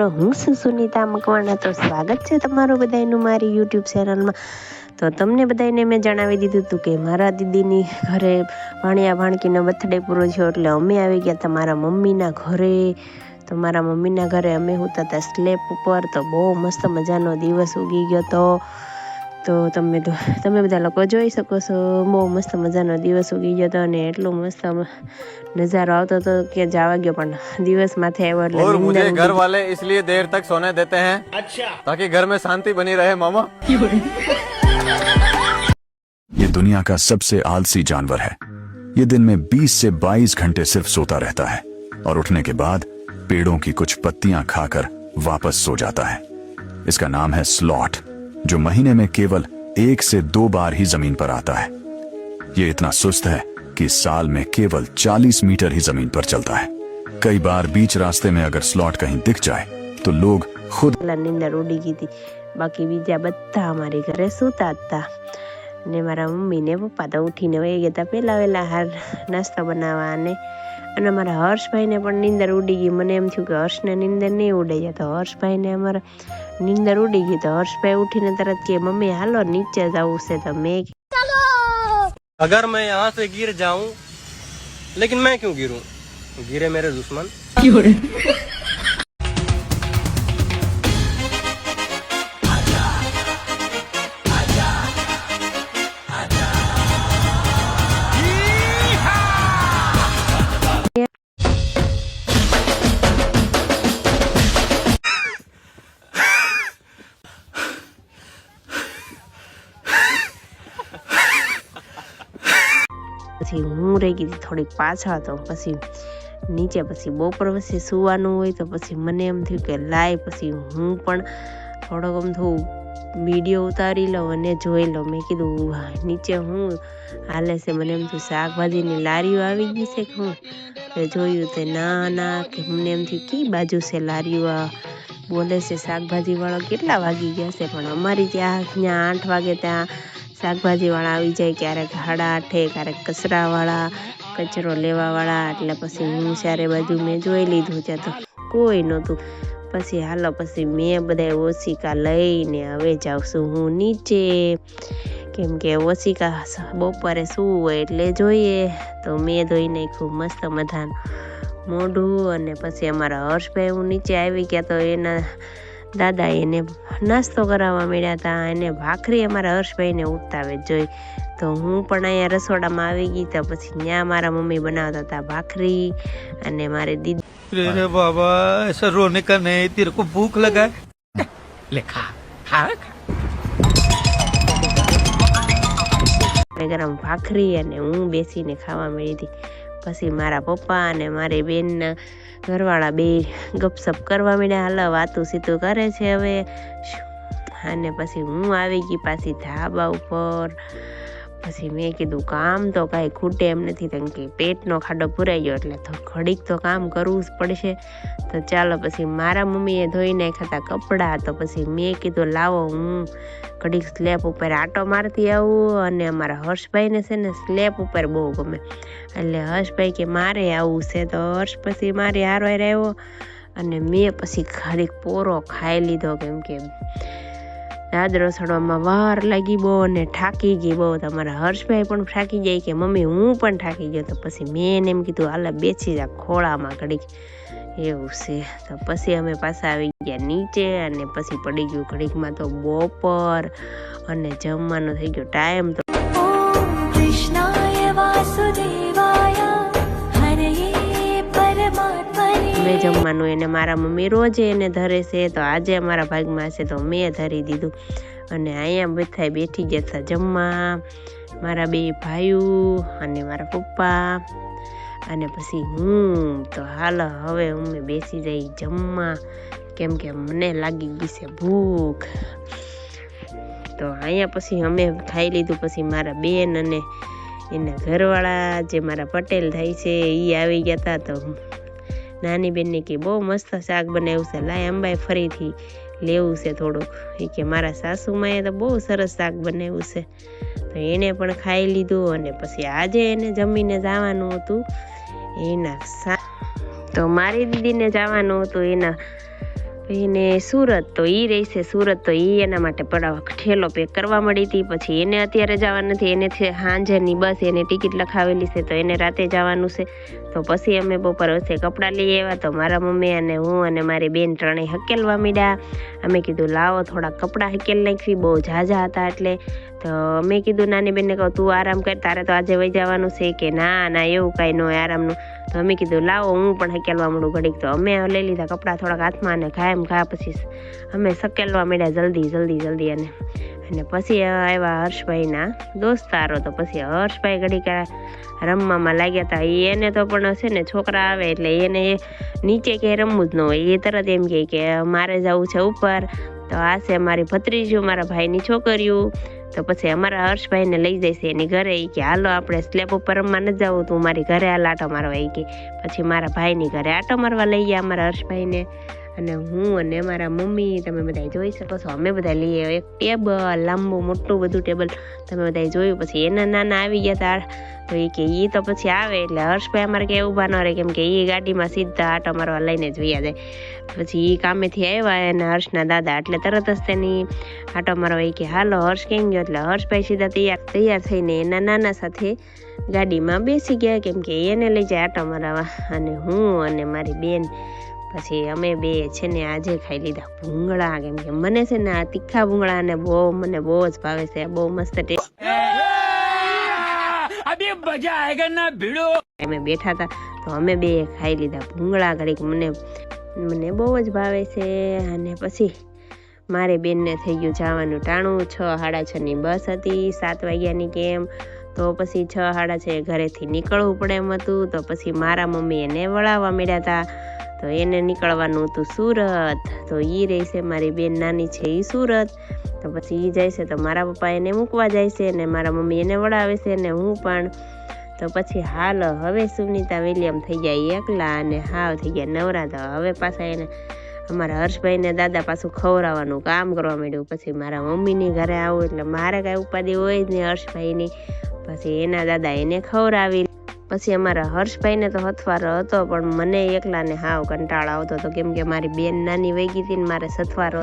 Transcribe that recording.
મિત્રો, હું છું સુનિતા મકવાણા। તો સ્વાગત છે તમારું બધાનું મારી યુટ્યુબ ચેનલમાં। તો તમને બધાને મેં જણાવી દીધું હતું કે મારા દીદીની ઘરે ભાણિયા ભાણકીનો બર્થડે પૂરો થયો એટલે અમે આવી ગયા હતા મારા મમ્મીના ઘરે। તો મારા મમ્મીના ઘરે અમે સૂતા હતા સ્લેબ ઉપર। તો બહુ મસ્ત મજાનો દિવસ ઉગી ગયો હતો। તો તમે બધા લોકો જોઈ શકો છો, બહુ મસ્ત મજાનો દિવસ ઉગી ગયો હતો અને એટલો મસ્ત નજારો આવતો હતો કે જવા ગયો, પણ દિવસ માથે આવ્યો એટલે और मुझे घर वाले इसलिए देर तक सोने देते हैं ताकि घर में शांति बनी रहे मामा। ये दुनिया का सबसे आलसी जानवर है। ये दिन में 20 से 22 घंटे सिर्फ सोता रहता है और उठने के बाद पेड़ों की कुछ पत्तियां खाकर वापस सो जाता है। इसका नाम है स्लॉथ, जो महीने में केवल 1 से 2 बार ही जमीन पर आता है। ये इतना सुस्त है कि साल में केवल 40 मीटर ही जमीन पर चलता है। कई बार बीच रास्ते में अगर स्लॉथ कहीं दिख जाए तो लोग खुद નીંદર ઉડી ગઈ હતી, બાકી બીજા બધા અમારી ઘરે સૂતા હતા ને મારા મમ્મી ને પપ્પા તો ઉઠીને વહી ગયા હતા પહેલા વહેલા હાર નાસ્તો બનાવવા। અને અમારા હર્ષભાઈને પણ નીંદર ઉડી ગઈ। મને એમ થયું કે હર્ષને નીંદર નહીં ઉડે જાય, તો હર્ષભાઈને અમારા નીંદર ઉડી ગઈ। તો હર્ષભાઈ ઉઠીને તરત કે મમ્મી હાલો નીચે જવું છે। તો મેં अगर मैं यहाँ से गिर जाऊं, लेकिन मैं क्यों गिरूं? गिरे मेरे दुश्मन। પછી હું રહી ગઈ થોડીક પાછળ। તો પછી નીચે પછી બપોર પછી સુવાનું હોય તો પછી મને એમ થયું કે લાય પછી હું પણ થોડોક આમ થોડું વિડીયો ઉતારી લઉં અને જોઈ લઉં। મેં કીધું નીચે હું હાલે છે, મને એમ થયું શાકભાજીની લારીઓ આવી ગઈ છે કે હું જોયું તે ના કે મને એમ થયું કી બાજુ છે લારીઓ આ બોલે છે શાકભાજી વાળો કેટલા વાગી ગયા છે, પણ અમારી ત્યાં 8 વાગે ત્યાં શાકભાજી વાળા આવી જાય, ક્યારેક 8:30, ક્યારેક કચરા વાળા કચરો લેવા વાળા। એટલે પછી હું ચારે બાજુ મેં જોઈ લીધું, ત્યાં તો કોઈ નહોતું। પછી હાલો પછી મેં બધા ઓશિકા લઈને હવે જાઉં છું હું નીચે, કેમ કે ઓશિકા બપોરે શું હોય એટલે જોઈએ। તો મેં ધોઈ નાખ્યું મસ્ત મજાનું મોઢું અને પછી અમારા હર્ષભાઈ હું નીચે આવી ગયા તો એના દાદા એને નાસ્તો કરાવવા મળ્યા હતા। એને ભાખરી અમારા હર્ષભાઈને ઉઠાવે જોઈ, તો હું પણ અહીંયા રસોડામાં આવી ગઈ। તો પછી ત્યાં મારા મમ્મી બનાવતા હતા ભાખરી અને મારી દીદી रे बाबा ऐसा रोने का नहीं, तेरे को भूख लगा है ले खा ગરમ ભાખરી અને હું બેસીને ખાવા મળી હતી। પછી મારા પપ્પા અને મારી બેનના ઘરવાળા બે ગપસપ કરવા માંડ્યા, હાલો વાતું સીતું કરે છે હવે। અને પછી હું આવી ગઈ પાછી ધાબા ઉપર। પછી મેં કીધું કામ તો કાંઈ ખૂટે એમ નથી, કેમ કે પેટનો ખાડો પુરાઈ ગયો એટલે તો ઘડીક તો કામ કરવું જ પડશે। તો ચાલો પછી મારા મમ્મીએ ધોઈ નાખ્યા હતા કપડાં। તો પછી મેં કીધું લાવો હું ઘડીક સ્લેબ ઉપર આટો મારતી આવું। અને અમારા હર્ષભાઈને છે ને સ્લેબ ઉપર બહુ ગમે, એટલે હર્ષભાઈ કે મારે આવવું છે। તો હર્ષ પછી મારે હારવાર આવ્યો અને મેં પછી ઘડીક પોરો ખાઈ લીધો, કેમ કે દાદરો ચડવામાં વાર લાગી બહુ અને થાકી ગઈ બહુ। તમારા હર્ષભાઈ પણ થાકી જાય કે મમ્મી હું પણ થાકી ગયો। તો પછી મેં એને એમ કીધું હાલ બેસી જા ખોળામાં ઘડીક, એવું છે। તો પછી અમે પાછા આવી ગયા નીચે અને પછી પડી ગયું ઘડીકમાં તો બપોર અને જમવાનો થઈ ગયો ટાઈમ। તો મેં જમવાનું એને મારા મમ્મી રોજે એને ધરે છે, તો આજે અમારા ભાગમાં છે તો મેં ધરી દીધું। અને અહીંયા બધા બેઠી ગયા હતા જમવા, મારા બે ભાઈઓ અને મારા પપ્પા અને પછી હું। તો હાલો હવે અમે બેસી જઈ જમવા, કેમ કે મને લાગી ગઈ છે ભૂખ। તો અહીંયા પછી અમે ખાઈ લીધું। પછી મારા બેન અને એના ઘરવાળા જે મારા પટેલ થાય છે એ આવી ગયા હતા। તો નાની બેનને કે બહુ મસ્ત શાક બનાવ્યું છે, લાય અંબાઈ ફરીથી લેવું છે થોડુંક। એ કે મારા સાસુમાએ તો બહુ સરસ શાક બનાવ્યું છે। તો એને પણ ખાઈ લીધું અને પછી આજે એને જમીને જવાનું હતું એના તો મારી દીદીને જવાનું હતું એના એને સુરત તો ઈ રહેશે સુરત, તો ઈ એના માટે ઠેલો પેક કરવા મળી હતી. પછી એને અત્યારે જવાનું નથી, એને સાંજેની બસ એને ટિકિટ લખાવેલી છે, તો એને રાતે જવાનું છે. તો પછી અમે બપોર વચ્ચે કપડાં લઈ આવ્યા. તો મારા મમ્મી અને હું અને મારી બેન ત્રણેય હકેલવા માંડ્યા. અમે કીધું લાવો થોડા કપડાં હકેલ નાખવી, બહુ ઝાઝા હતા એટલે. તો અમે કીધું નાની બેનને કહું તું આરામ કર, તારે તો આજે વહી જવાનું છે કે ના ના એવું કાંઈ ન હોય આરામનું. તો અમે કીધું લાવો હું પણ હકેલવા મળું ઘડીક. તો અમે લઈ લીધા કપડાં થોડાક હાથમાં અને ઘા પછી અમે સકેલવા માંડ્યા જલ્દી અને પછી આવ્યા હર્ષભાઈના દોસ્તારો. તો પછી હર્ષભાઈ ઘડીક રમવામાં લાગ્યા હતા. એને તો પણ છે ને છોકરા આવે એટલે એને નીચે ક્યાંય રમવું જ ન હોય, એ તરત એમ કે મારે જવું છે ઉપર. તો આ છે મારી ભત્રીજું, મારા ભાઈની છોકરીઓ. તો પછી અમારા હર્ષભાઈને લઈ જાય છે એની ઘરે. કે હાલો આપણે સ્લેબ ઉપર રમવા નથી જવું, તું મારી ઘરે હાલ આટો મારવા. એ કે પછી મારા ભાઈની ઘરે આટો મારવા લઈ ગયા અમારા હર્ષભાઈને. અને હું અને મારા મમ્મી તમે બધા જોઈ શકો છો, અમે બધા લઈએ એક ટેબલ, લાંબુ મોટું બધું ટેબલ તમે બધા જોયું. પછી એના નાના આવી ગયા હતા. તો એ કે એ તો પછી આવે એટલે હર્ષભાઈ અમારે ક્યાંય ઊભા ન રહે, કેમ કે એ ગાડીમાં સીધા આટો મારવા લઈને જ વયા જાય. પછી એ કામેથી આવ્યા અને હર્ષના દાદા એટલે તરત જ તેની આટો મારવા. એ કે હાલો હર્ષ કેમ ગયો, એટલે હર્ષભાઈ સીધા તૈયાર થઈને એના નાના સાથે ગાડીમાં બેસી ગયા, કેમ કે એને લઈ જાય આટો મારવા. અને હું અને મારી બેન પછી અમે બે છે ને આજે ખાઈ લીધા ભૂંગળા, કેમ કે મને છે ને આ તીખા ભૂંગળા ને મને બહુ જ ભાવે છે, બહુ મસ્ત ટેસ્ટ. અમે બેઠા હતા તો અમે બે ખાઈ લીધા ભૂંગળા ઘડીક. મને બહુ જ ભાવે છે. અને પછી મારી બેનને થઈ ગયું જવાનું ટાણું. 6:30 ની બસ હતી, 7 વાગ્યાની કેમ. તો પછી 6:30 ઘરેથી નીકળવું પડે એમ હતું. તો પછી મારા મમ્મી એને વળાવવા માંડ્યા હતા. તો એને નીકળવાનું હતું સુરત. તો એ રહેશે મારી બેન નાની છે એ સુરત. તો પછી એ જાય છે તો મારા પપ્પા એને મૂકવા જાય છે ને મારા મમ્મી એને વળાવે છે ને હું પણ. તો પછી હાલ હવે સુનિતા વિલિયમ થઈ ગયા એકલા અને હાવ થઈ ગયા નવરા. તો હવે પાછા એને અમારા હર્ષભાઈને દાદા પાછું ખવડાવવાનું કામ કરવા માંડ્યું. પછી મારા મમ્મીની ઘરે આવું એટલે મારે કાંઈ ઉપાધિ હોય જ નહીં હર્ષભાઈની. પછી એના દાદા એને ખવડાવી. પછી અમારા હર્ષભાઈને તો હથવારો હતો, પણ મને એકલાને હાવ કંટાળો આવતો હતો, કેમ કે મારી બેન નાની વહી ગઈ હતી ને મારે સથવારો